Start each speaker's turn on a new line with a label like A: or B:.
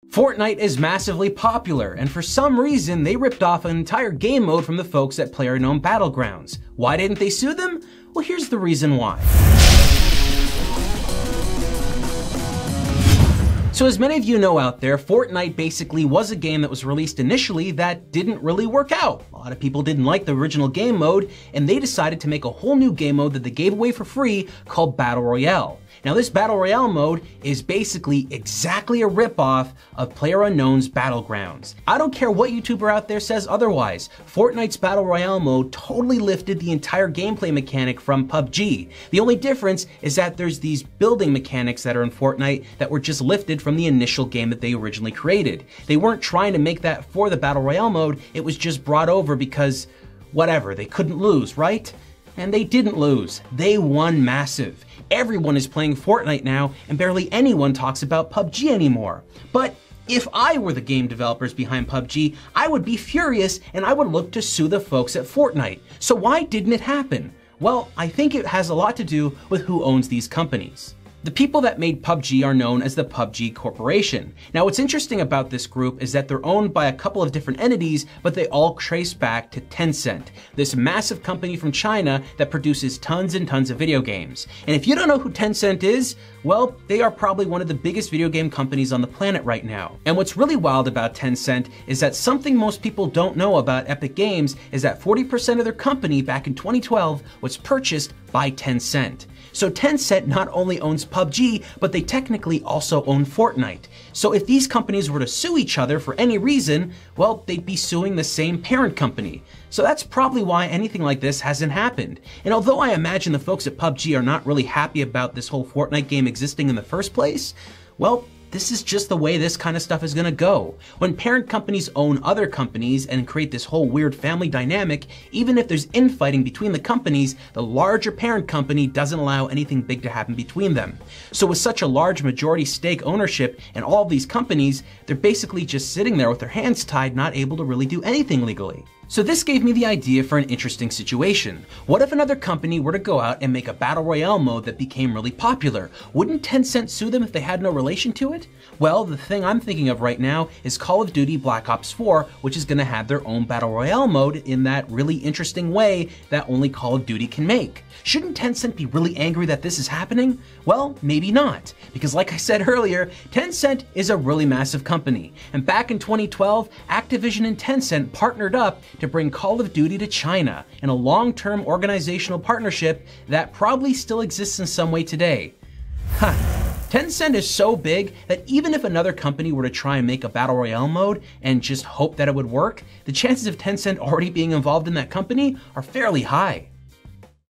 A: Fortnite is massively popular, and for some reason they ripped off an entire game mode from the folks at PlayerUnknown Battlegrounds. Why didn't they sue them? Well, here's the reason why. So as many of you know out there, Fortnite basically was a game that was released initially that didn't really work out. A lot of people didn't like the original game mode, and they decided to make a whole new game mode that they gave away for free called Battle Royale. Now this Battle Royale mode is basically exactly a ripoff of PlayerUnknown's Battlegrounds. I don't care what YouTuber out there says otherwise, Fortnite's Battle Royale mode totally lifted the entire gameplay mechanic from PUBG. The only difference is that there's these building mechanics that are in Fortnite that were just lifted from the initial game that they originally created. They weren't trying to make that for the Battle Royale mode, it was just brought over because, whatever, they couldn't lose, right? And they didn't lose, they won massive. Everyone is playing Fortnite now, and barely anyone talks about PUBG anymore. But if I were the game developers behind PUBG, I would be furious and I would look to sue the folks at Fortnite. So why didn't it happen? Well, I think it has a lot to do with who owns these companies. The people that made PUBG are known as the PUBG Corporation. Now what's interesting about this group is that they're owned by a couple of different entities, but they all trace back to Tencent, this massive company from China that produces tons and tons of video games. And if you don't know who Tencent is, well, they are probably one of the biggest video game companies on the planet right now. And what's really wild about Tencent is that something most people don't know about Epic Games is that 40% of their company back in 2012 was purchased by Tencent. So Tencent not only owns PUBG, but they technically also own Fortnite. So if these companies were to sue each other for any reason, well, they'd be suing the same parent company. So that's probably why anything like this hasn't happened. And although I imagine the folks at PUBG are not really happy about this whole Fortnite game existing in the first place, well, this is just the way this kind of stuff is gonna go. When parent companies own other companies and create this whole weird family dynamic, even if there's infighting between the companies, the larger parent company doesn't allow anything big to happen between them. So with such a large majority stake ownership in all of these companies, they're basically just sitting there with their hands tied, not able to really do anything legally. So this gave me the idea for an interesting situation. What if another company were to go out and make a Battle Royale mode that became really popular? Wouldn't Tencent sue them if they had no relation to it? Well, the thing I'm thinking of right now is Call of Duty Black Ops 4, which is gonna have their own Battle Royale mode in that really interesting way that only Call of Duty can make. Shouldn't Tencent be really angry that this is happening? Well, maybe not, because like I said earlier, Tencent is a really massive company. And back in 2012, Activision and Tencent partnered up to bring Call of Duty to China in a long-term organizational partnership that probably still exists in some way today. Tencent is so big that even if another company were to try and make a Battle Royale mode and just hope that it would work, the chances of Tencent already being involved in that company are fairly high.